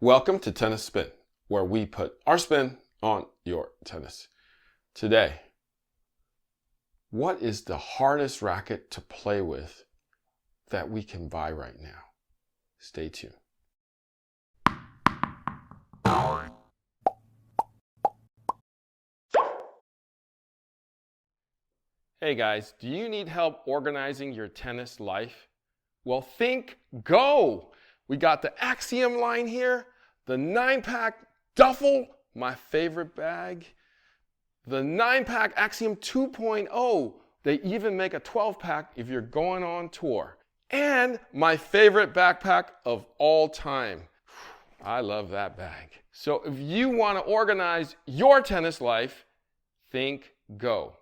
Welcome to Tennis Spin, where we put our spin on your tennis. Today, what is the hardest racket to play with that we can buy right now? Stay tuned. Hey guys, do you need help organizing your tennis life? Well, think Go! We got the Axiom line here, the 9-pack duffel, my favorite bag, the 9-pack Axiom 2.0. They even make a 12-pack if you're going on tour. And my favorite backpack of all time. I love that bag. So if you want to organize your tennis life, think Go.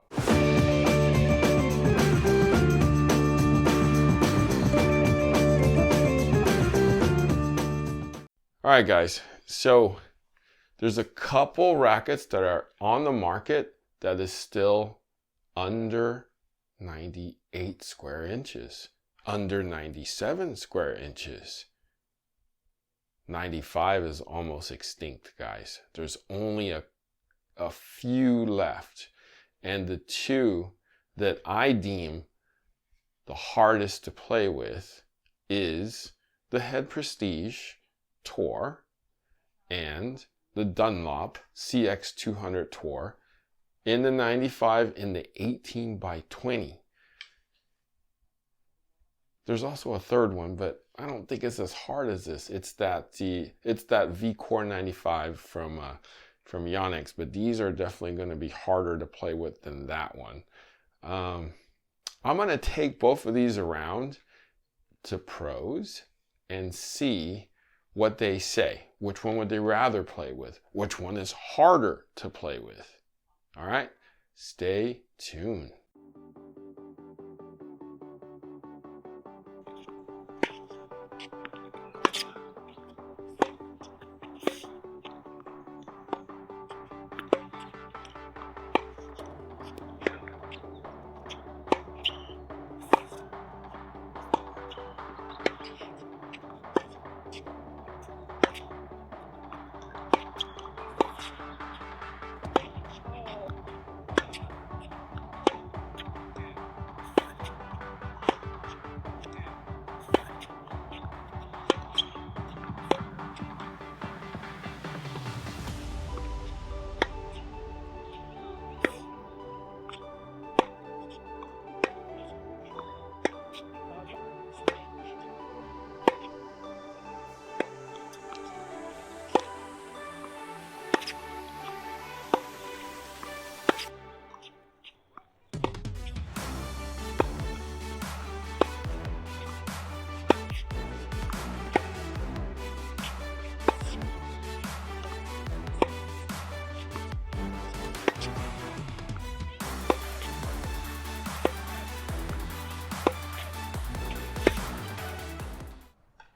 All right, guys, so there's a couple rackets that are on the market that is still under 98 square inches, under 97 square inches. 95 is almost extinct, guys. There's only a few left. And the two that I deem the hardest to play with is the Head Prestige Tour and the Dunlop CX200 Tour in the 95 in the 18 by 20. There's also a third one, but I don't think it's as hard as this. It's that V-Core 95 from Yonex, but these are definitely going to be harder to play with than that one. I'm going to take both of these around to pros and see what they say. Which one would they rather play with? Which one is harder to play with? All right, stay tuned.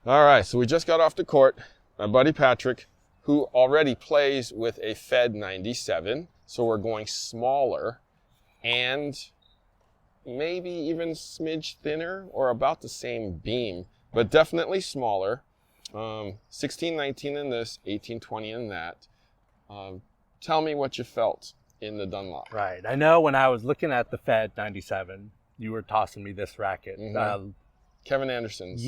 All right, so we just got off the court. My buddy Patrick, who already plays with a Fed 97, so we're going smaller and maybe even smidge thinner or about the same beam, but definitely smaller. 1619 in this, 1820 in that. Tell me what you felt in the Dunlop. Right. I know when I was looking at the Fed 97, you were tossing me this racket. Mm-hmm. Kevin Anderson's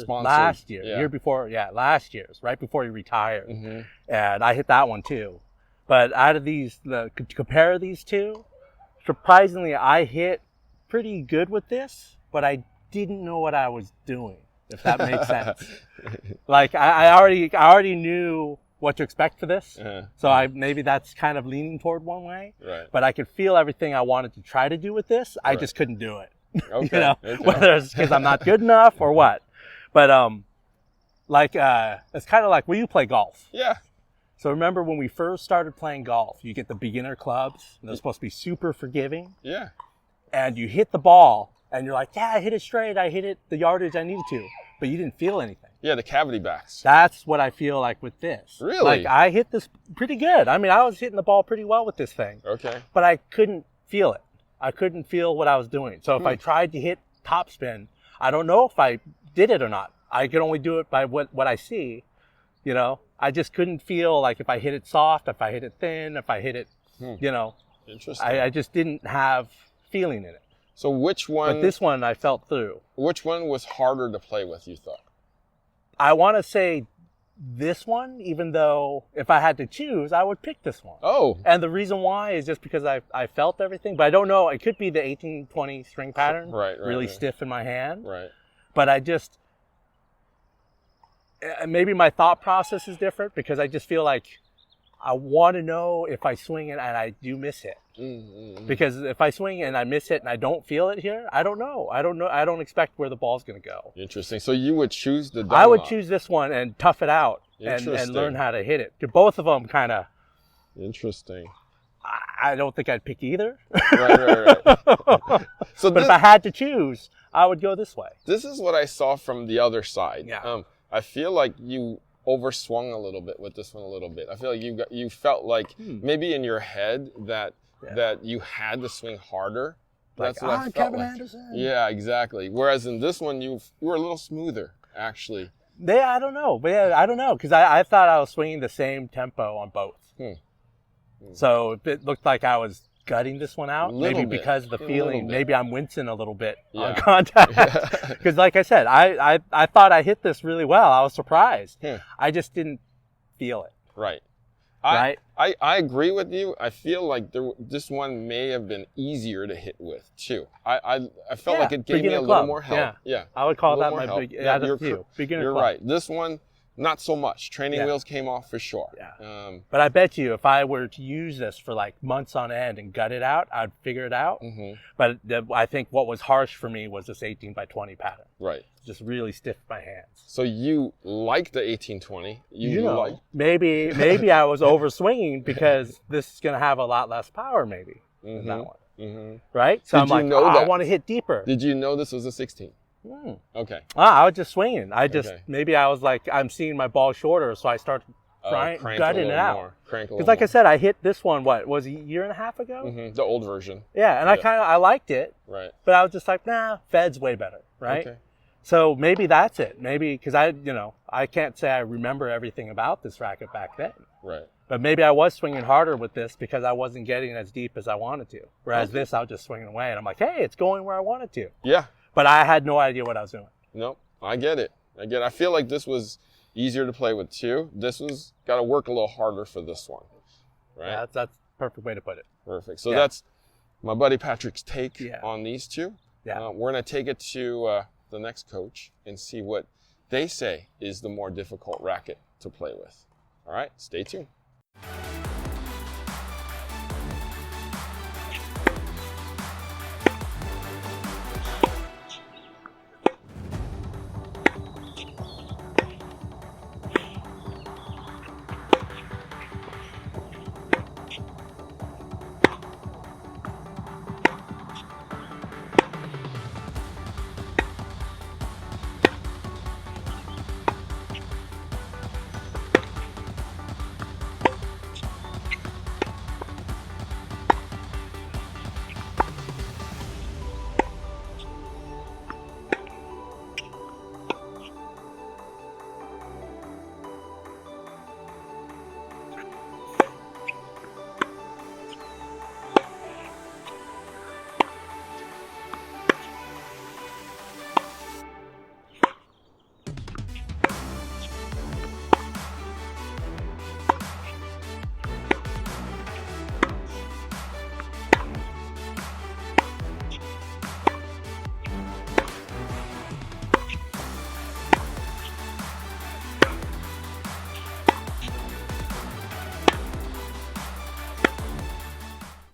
last year, yeah. Year before, last year's, right before he retired. Mm-hmm. And I hit that one too. But out of these, to compare these two, surprisingly, I hit pretty good with this, but I didn't know what I was doing, if that makes sense. Like I already knew what to expect for this. Uh-huh. So maybe that's kind of leaning toward one way. Right. But I could feel everything I wanted to try to do with this. I Right. just couldn't do it. Okay. You know, Okay. whether it's because I'm not good enough or what. But it's kind of like when you play golf. Yeah. So remember when we first started playing golf, you get the beginner clubs, and they're supposed to be super forgiving. Yeah. And you hit the ball, and you're like, yeah, I hit it straight. I hit it the yardage I needed to. But you didn't feel anything. Yeah, the cavity backs. That's what I feel like with this. Really? Like I hit this pretty good. I mean, I was hitting the ball pretty well with this thing. Okay. But I couldn't feel it. I couldn't feel what I was doing. So if I tried to hit topspin, I don't know if I did it or not. I could only do it by what I see. You know, I just couldn't feel like if I hit it soft, if I hit it thin, if I hit it, you know, Interesting. I just didn't have feeling in it. So which one? But this one I felt through. Which one was harder to play with, you thought? I want to say this one, even though if I had to choose, I would pick this one. Oh. And the reason why is just because I felt everything, but I don't know. It could be the 1820 string pattern, really stiff in my hand. Right. But I just, maybe my thought process is different because I just feel like I want to know if I swing it and I do miss it. Because if I swing it and I miss it and I don't feel it here, I don't know. I don't expect where the ball's going to go. Interesting. So you would choose the I would choose this one and tough it out and learn how to hit it. Both of them kind of. Interesting. I don't think I'd pick either. Right. So but if I had to choose, I would go this way. This is what I saw from the other side. Yeah. I feel like you overswung a little bit with this one a little bit. I feel like you felt like maybe in your head that you had to swing harder. That's what I felt Kevin like. Anderson. Yeah, exactly. Whereas in this one, you were a little smoother, actually. Yeah, I don't know. But yeah, I don't know because I thought I was swinging the same tempo on both. So it looked like I was gutting this one out. Maybe because of the feeling. Maybe I'm wincing a little bit on contact. Because like I said, I thought I hit this really well. I was surprised. I just didn't feel it. Right. Right? I agree with you. I feel like this one may have been easier to hit with too. I felt like it gave me a little more help. Yeah. I would call that my big out of few. Beginner You're club. right. This one, not so much. Training wheels came off for sure. Yeah. But I bet you if I were to use this for like months on end and gut it out, I'd figure it out. But I think what was harsh for me was this 18x20 pattern. Right. Just really stiff my hands. So you like the 1820. You know, maybe I was overswinging because this is going to have a lot less power maybe than that one. Right? So I'm like, I want to hit deeper. Did you know this was a 16? Okay. I was just swinging. Maybe I was like, I'm seeing my ball shorter, so I started gutting it out. Because like I said, I hit this one, was a year and a half ago? The old version. Yeah, and I liked it. Right. But I was just like, nah, Fed's way better, right? Okay. So maybe that's it. Maybe, because I can't say I remember everything about this racket back then. Right. But maybe I was swinging harder with this because I wasn't getting as deep as I wanted to. Whereas this, I was just swinging away, and I'm like, hey, it's going where I want it to. Yeah. But I had no idea what I was doing. No, I get it. I feel like this was easier to play with too. This was got to work a little harder for this one, right? Yeah, that's a perfect way to put it. Perfect. So that's my buddy Patrick's take on these two. Yeah. We're going to take it to the next coach and see what they say is the more difficult racket to play with. All right, stay tuned.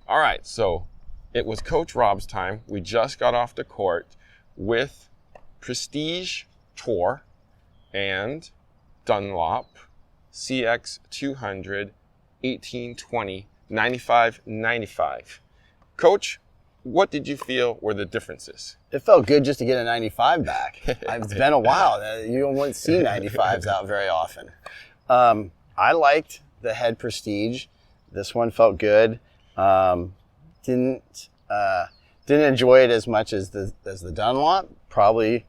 All right, so it was Coach Rob's time. We just got off the court with Prestige Tour and Dunlop CX200 1820 95-95. Coach, what did you feel were the differences? It felt good just to get a 95 back. It's been a while. You don't see 95s out very often. I liked the head Prestige. This one felt good. Didn't enjoy it as much as the Dunlop. Probably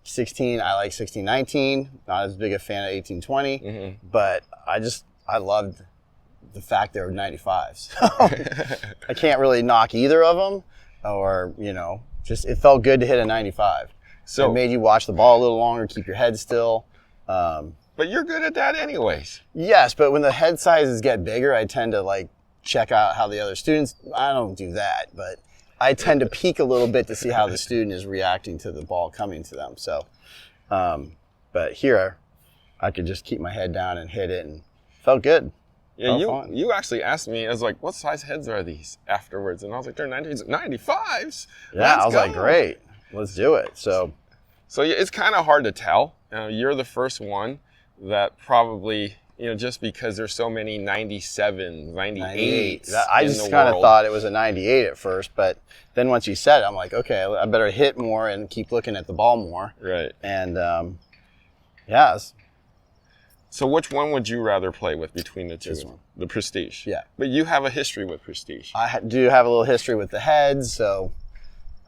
16, I like 16-19. Not as big a fan of 18-20, Mm-hmm. but I loved the fact they were 95s. So I can't really knock either of them, or, just it felt good to hit a 95. So it made you watch the ball a little longer, keep your head still. but you're good at that anyways. Yes, but when the head sizes get bigger, I tend to like check out how the other students, I don't do that, but I tend to peek a little bit to see how the student is reacting to the ball coming to them. So, but here I could just keep my head down and hit it, and felt good. Yeah, Felt fun. you actually asked me, I was like, what size heads are these afterwards? And I was like, they're 95s. Yeah, Let's I was go. like, great, let's do it. So yeah, it's kind of hard to tell. You're the first one that probably, just because there's so many 97s, 98s. I just kind of thought it was a 98 at first, but then once you said it, I'm like, okay, I better hit more and keep looking at the ball more. Right. And yeah, So which one would you rather play with between the two? This one. The Prestige. Yeah. But you have a history with Prestige. I do have a little history with the heads, so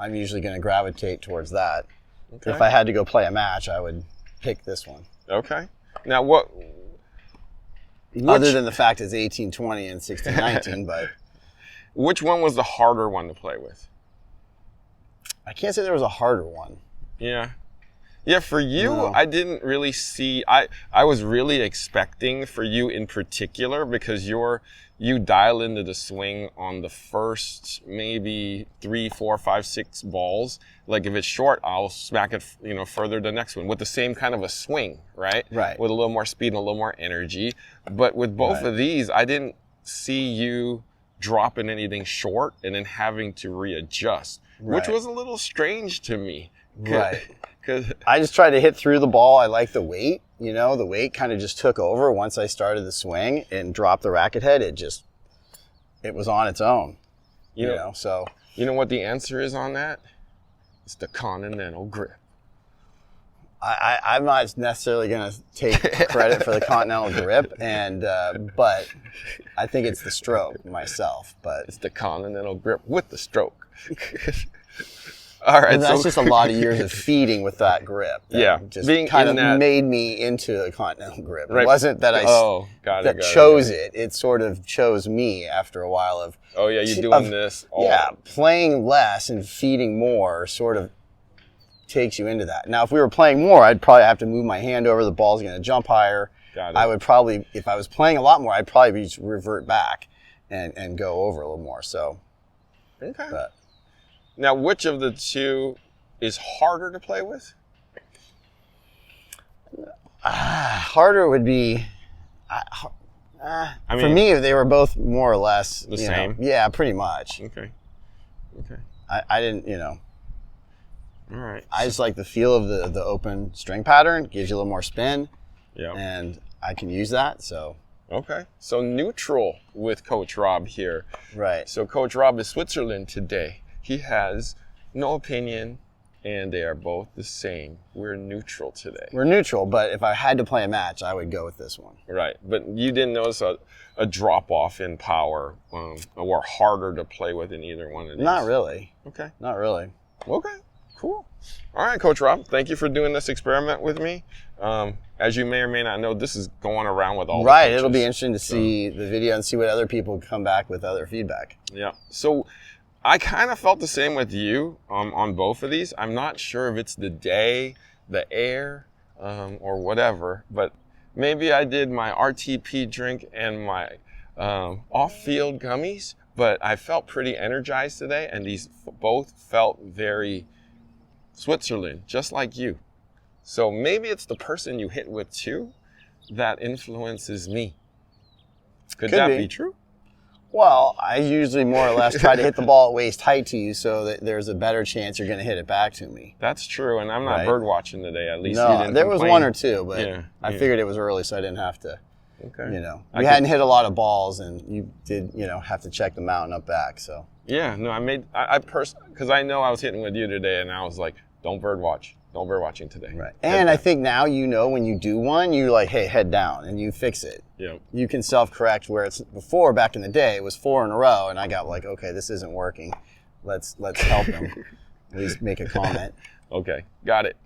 I'm usually going to gravitate towards that. Okay. If I had to go play a match, I would pick this one. Okay. Now Other than the fact it's 18-20 and 16-19, but which one was the harder one to play with? I can't say there was a harder one. Yeah. Yeah, for you, No. I didn't really see, I was really expecting for you in particular, because you dial into the swing on the first maybe 3, 4, 5, 6 balls. Like if it's short, I'll smack it, further the next one with the same kind of a swing, right? Right. With a little more speed and a little more energy. But with both Right. of these, I didn't see you dropping anything short and then having to readjust, which Right. was a little strange to me. Right. Because I just tried to hit through the ball. I like the weight, the weight kind of just took over once I started the swing and dropped the racket head. It was on its own, so. you know what the answer is on that? It's the continental grip. I'm not necessarily going to take credit for the continental grip, but I think it's the stroke myself. But It's the continental grip with the stroke. All right, and that's so just a lot of years of feeding with that grip. That Yeah, just being kind in of that- made me into a continental grip. Right. It wasn't that got it. chose it. It sort of chose me after a while of Oh yeah, you're doing this. playing less and feeding more sort of takes you into that. Now, if we were playing more, I'd probably have to move my hand over. The ball's going to jump higher. Got it. I would probably, if I was playing a lot more, I'd probably just revert back and go over a little more. So, Okay. but Now, which of the two is harder to play with? harder would be. For me, they were both more or less The same? Yeah, pretty much. Okay. I didn't, All right. I just like the feel of the open string pattern. Gives you a little more spin, Yeah. and I can use that. So, Okay. So neutral with Coach Rob here. right. So Coach Rob is Switzerland today. He has no opinion, and they are both the same. We're neutral today. We're neutral, but if I had to play a match, I would go with this one. Right. But you didn't notice a drop-off in power or harder to play with in either one of these? Not really. Okay. Not really. Okay. Cool. All right, Coach Rob, thank you for doing this experiment with me. As you may or may not know, this is going around with all Right. the It'll be coaches. interesting to see the video and see what other people come back with other feedback. Yeah. So I kind of felt the same with you on both of these. I'm not sure if it's the day, the air, or whatever, but maybe I did my RTP drink and my off-field gummies, but I felt pretty energized today, and these both felt very Switzerland, just like you. So maybe it's the person you hit with too that influences me. Could that be. be true? Well, I usually more or less try to hit the ball at waist height to you so that there's a better chance you're going to hit it back to me. That's true, and I'm not Right. bird watching today. At least you No, didn't there was complain. one or two, but Yeah, I yeah. figured it was early, so I didn't have to, Okay. we hadn't hit a lot of balls, and you did, have to check the mountain up back, so. Yeah, no, I because I know I was hitting with you today, and I was like, don't bird watch. No bird watching today. Right. Head And I down. think now when you do one, you're like, hey, head down, and you fix it. Yeah. You can self-correct where it's before, back in the day, it was 4 in a row, and I got like, okay, this isn't working. Let's help them. At least make a comment. Okay, got it.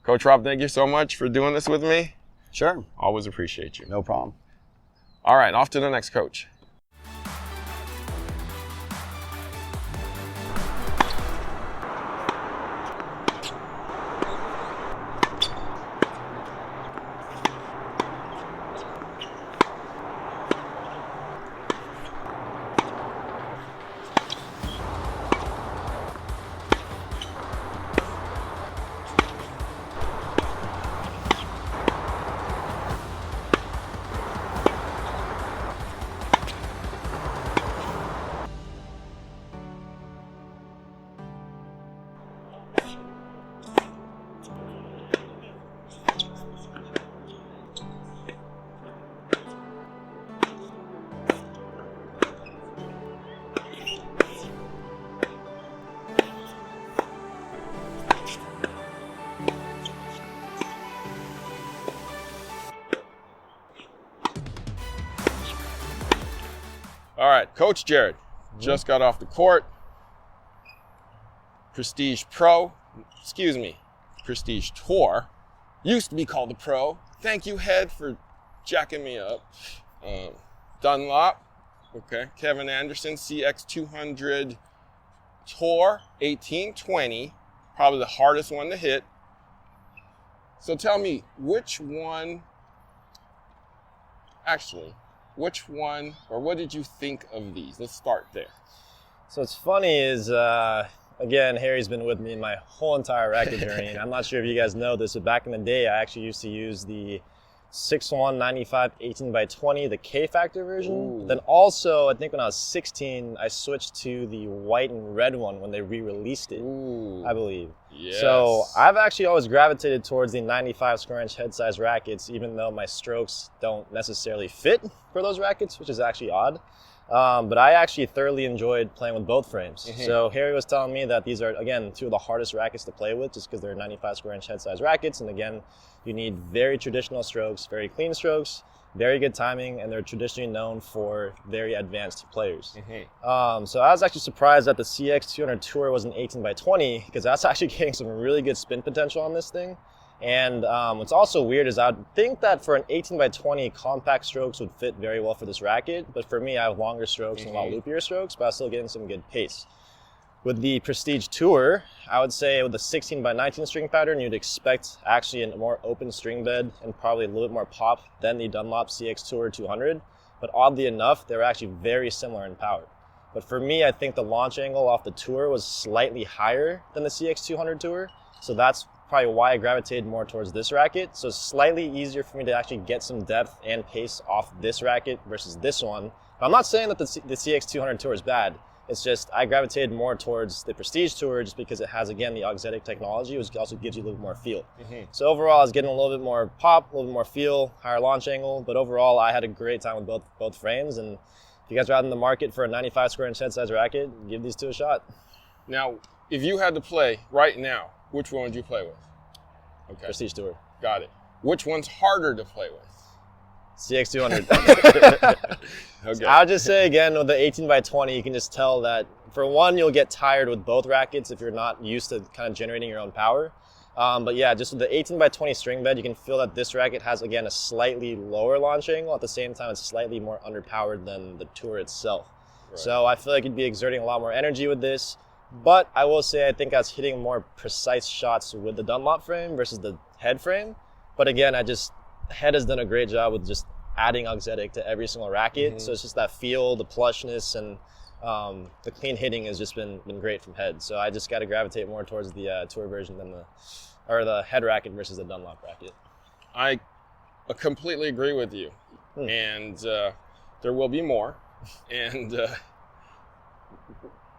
Coach Rob, thank you so much for doing this with me. Sure. Always appreciate you. No problem. All right, off to the next coach. All right, Coach Jerod just got off the court. Prestige Tour. Used to be called the Pro. Thank you, Head, for jacking me up. Dunlop, okay. Kevin Anderson, CX200 Tour, 1820. Probably the hardest one to hit. So tell me, which one, or what did you think of these? Let's start there. So what's funny is, again, Harry's been with me my whole entire racket journey, and I'm not sure if you guys know this, but back in the day, I actually used to use the 6'1", 95, 18x20, the K-Factor version. Ooh. Then also, I think when I was 16, I switched to the white and red one when they re-released it, Ooh. I believe. Yes. So I've actually always gravitated towards the 95 square inch head size rackets, even though my strokes don't necessarily fit for those rackets, which is actually odd. But I actually thoroughly enjoyed playing with both frames. Mm-hmm. So Harry was telling me that these are, again, two of the hardest rackets to play with just because they're 95 square inch head size rackets. And again, you need very traditional strokes, very clean strokes, very good timing, and they're traditionally known for very advanced players. Mm-hmm. So I was actually surprised that the CX200 Tour was an 18x20 because that's actually getting some really good spin potential on this thing. And what's also weird is I would think that for an 18x20, compact strokes would fit very well for this racket. But for me, I have longer strokes and a lot loopier strokes, but I'm still getting some good pace. With the Prestige Tour, I would say with the 16x19 string pattern, you'd expect actually a more open string bed and probably a little bit more pop than the Dunlop CX Tour 200. But oddly enough, they're actually very similar in power. But for me, I think the launch angle off the Tour was slightly higher than the CX 200 Tour. So that's probably why I gravitated more towards this racket. So it's slightly easier for me to actually get some depth and pace off this racket versus this one. But I'm not saying that the CX 200 Tour is bad. It's just I gravitated more towards the Prestige Tour just because it has, again, the auxetic technology, which also gives you a little more feel. Mm-hmm. So overall, I was getting a little bit more pop, a little bit more feel, higher launch angle. But overall, I had a great time with both frames. And if you guys are out in the market for a 95 square inch head size racket, give these two a shot. Now, if you had to play right now, which one would you play with? Okay. Prestige Tour. Got it. Which one's harder to play with? CX 200. Okay. I'll just say again, with the 18x20, you can just tell that for one, you'll get tired with both rackets if you're not used to kind of generating your own power. But yeah, just with the 18x20 string bed, you can feel that this racket has, again, a slightly lower launch angle. At the same time, it's slightly more underpowered than the Tour itself. Right. So I feel like you'd be exerting a lot more energy with this. But I will say I think I was hitting more precise shots with the Dunlop frame versus the head frame. But again, Head has done a great job with just adding auxetic to every single racket. Mm-hmm. So it's just that feel, the plushness, and the clean hitting has just been great from Head. So I just got to gravitate more towards the Tour version than the head racket versus the Dunlop racket. I completely agree with you. And there will be more. And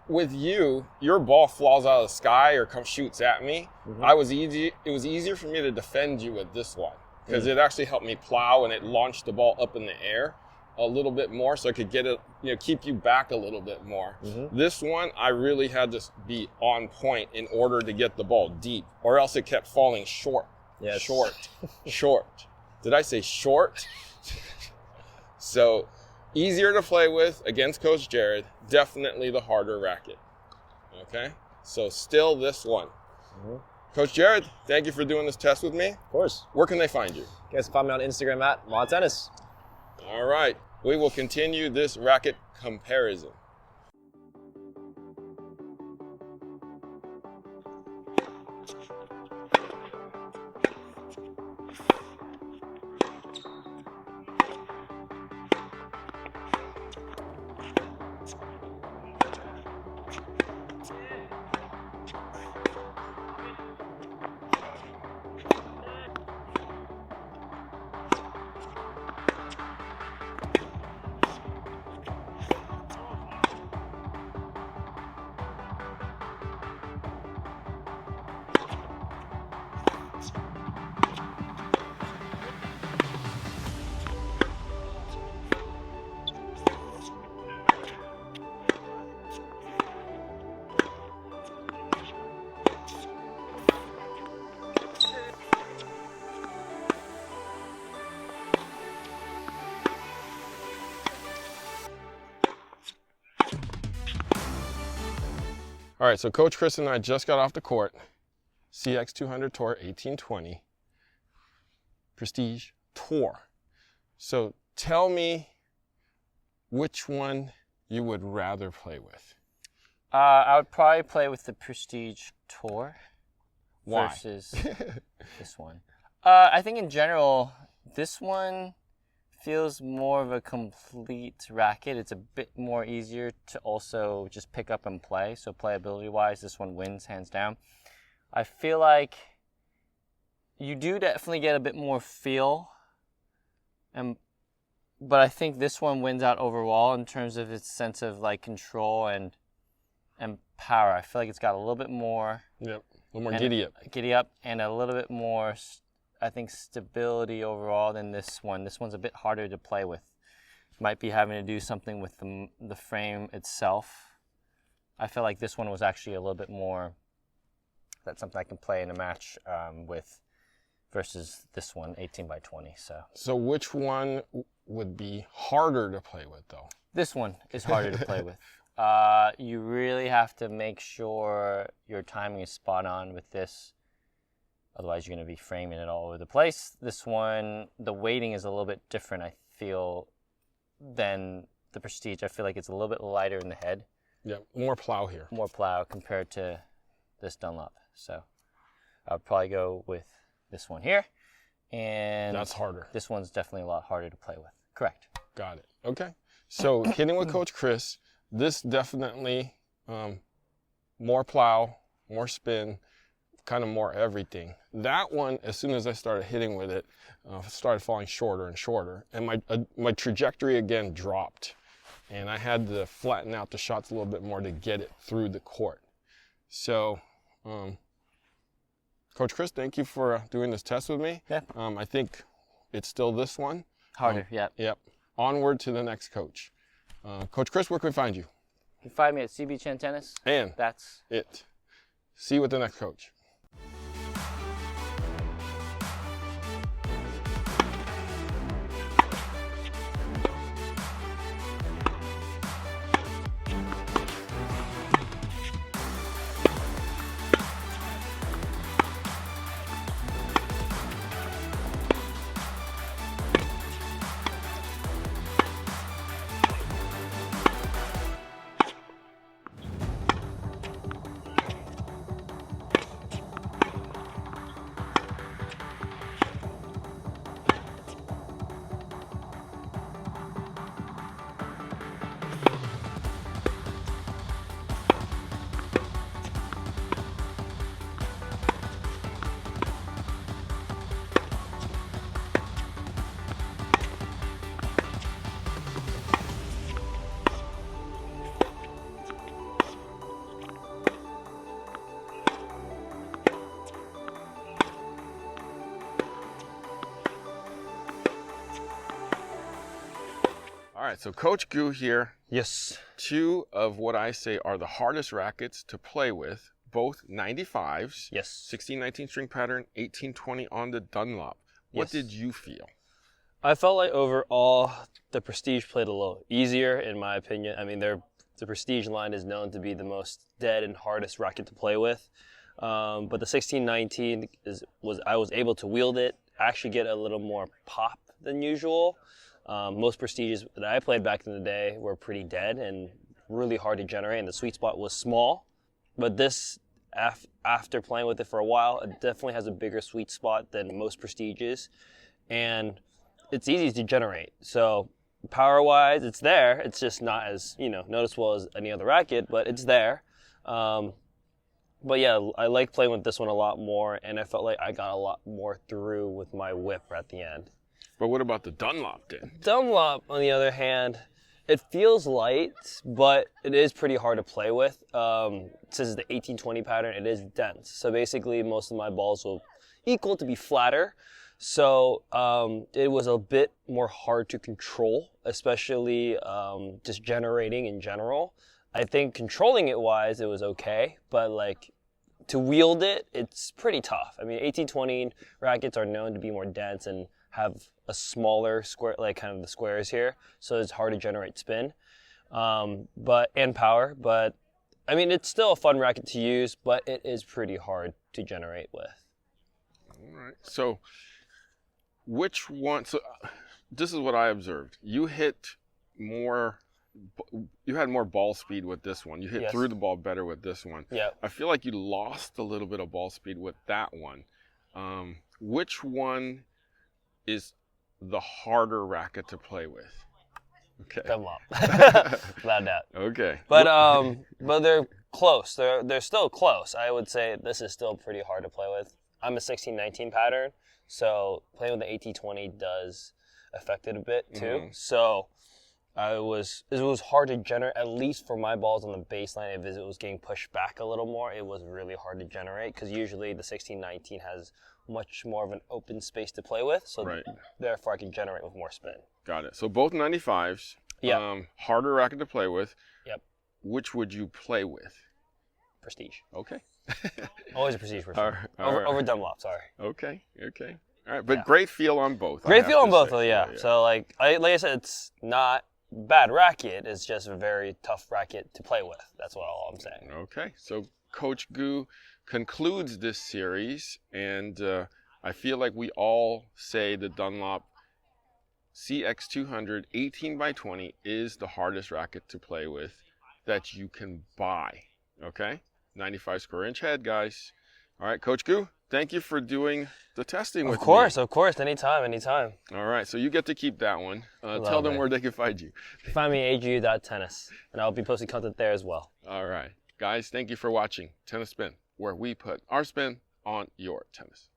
with you, your ball falls out of the sky or shoots at me. Mm-hmm. It was easier for me to defend you with this one because it actually helped me plow and it launched the ball up in the air a little bit more so I could get it, keep you back a little bit more. Mm-hmm. This one, I really had to be on point in order to get the ball deep, or else it kept falling short. Yes. Short. Did I say short? So easier to play with against Coach Jerod, definitely the harder racket. Okay? So still this one. Mm-hmm. Coach Jerod, thank you for doing this test with me. Of course. Where can they find you? You guys can find me on Instagram at Marin Tennis. All right, we will continue this racket comparison. All right, so Coach Chris and I just got off the court. CX 200 Tour 1820 Prestige Tour. So tell me which one you would rather play with. I would probably play with the Prestige Tour. Why? Versus this one. I think in general, this one feels more of a complete racket. It's a bit more easier to also just pick up and play. So playability-wise, this one wins hands down. I feel like you do definitely get a bit more feel, but I think this one wins out overall in terms of its sense of like control and power. I feel like it's got a little bit more. Yep, a little more giddy up. Giddy up and a little bit more, I think, stability overall than this one. This one's a bit harder to play with. Might be having to do something with the frame itself. I feel like this one was actually a little bit more, that's something I can play in a match with versus this one, 18 by 20. So which one would be harder to play with though? This one is harder to play with. You really have to make sure your timing is spot on with this. Otherwise, you're going to be framing it all over the place. This one, the weighting is a little bit different, I feel, than the Prestige. I feel like it's a little bit lighter in the head. Yeah, more plow here. More plow compared to this Dunlop. So I would probably go with this one here. And that's harder. This one's definitely a lot harder to play with. Correct. Got it. Okay. So hitting with Coach Chris, this definitely more plow, more spin, kind of more everything. That one, as soon as I started hitting with it, started falling shorter and shorter, and my trajectory again dropped, and I had to flatten out the shots a little bit more to get it through the court. So, Coach Chris, thank you for doing this test with me. Yeah. I think it's still this one. Harder, yeah. Yep. Onward to the next coach. Coach Chris, where can we find you? You can find me at CB Chen Tennis. And that's it. See you with the next coach. All right, so Coach Gu here. Yes. Two of what I say are the hardest rackets to play with, both 95s. Yes. 16-19 string pattern, 18-20 on the Dunlop. What Yes. did you feel? I felt like overall the Prestige played a little easier in my opinion. I mean, the Prestige line is known to be the most dead and hardest racket to play with. But the 1619 I was able to wield it, actually get a little more pop than usual. Most prestiges that I played back in the day were pretty dead and really hard to generate, and the sweet spot was small. But this, after playing with it for a while, it definitely has a bigger sweet spot than most prestiges, and it's easy to generate. So power-wise, it's there. It's just not as noticeable as any other racket, but it's there. But yeah, I like playing with this one a lot more, and I felt like I got a lot more through with my whip at the end. But what about the Dunlop then? Dunlop, on the other hand, it feels light, but it is pretty hard to play with. Since it's the 1820 pattern, it is dense. So basically, most of my balls will equal to be flatter. So it was a bit more hard to control, especially just generating in general. I think controlling it wise, it was okay, but like to wield it, it's pretty tough. I mean, 1820 rackets are known to be more dense and have a smaller square, like kind of the squares here, so it's hard to generate spin, and power. But I mean, it's still a fun racket to use, but it is pretty hard to generate with. All right. So, which one? So, this is what I observed. You hit more. You had more ball speed with this one. You hit through the ball better with this one. Yeah. I feel like you lost a little bit of ball speed with that one. Which one is the harder racket to play with? Okay. Dunlop. Without doubt. Okay. But they're close. They're still close. I would say this is still pretty hard to play with. I'm a 1619 pattern, so playing with the 1820 does affect it a bit too. Mm-hmm. So it was hard to generate, at least for my balls on the baseline. If it was getting pushed back a little more, it was really hard to generate because usually the 1619 has much more of an open space to play with, so therefore I can generate with more spin. Got it. So both 95s. Yeah. Harder racket to play with. Yep. Which would you play with? Prestige. Okay. Always a Prestige for sure. All right. Over Dunlop, sorry. Okay. All right. But great feel on both. Great feel on both, though, yeah. So like I said, it's not bad racket. It's just a very tough racket to play with. That's all I'm saying. Okay. So Coach Gu concludes this series, and I feel like we all say the Dunlop CX200 18x20 is the hardest racket to play with that you can buy. Okay? 95 square inch head, guys. All right, Coach Gu, thank you for doing the testing with me. Of course. Anytime. All right, so you get to keep that one. Tell them where they can find you. Find me at agu.tennis, and I'll be posting content there as well. All right. Guys, thank you for watching Tennis Spin, where we put our spin on your tennis.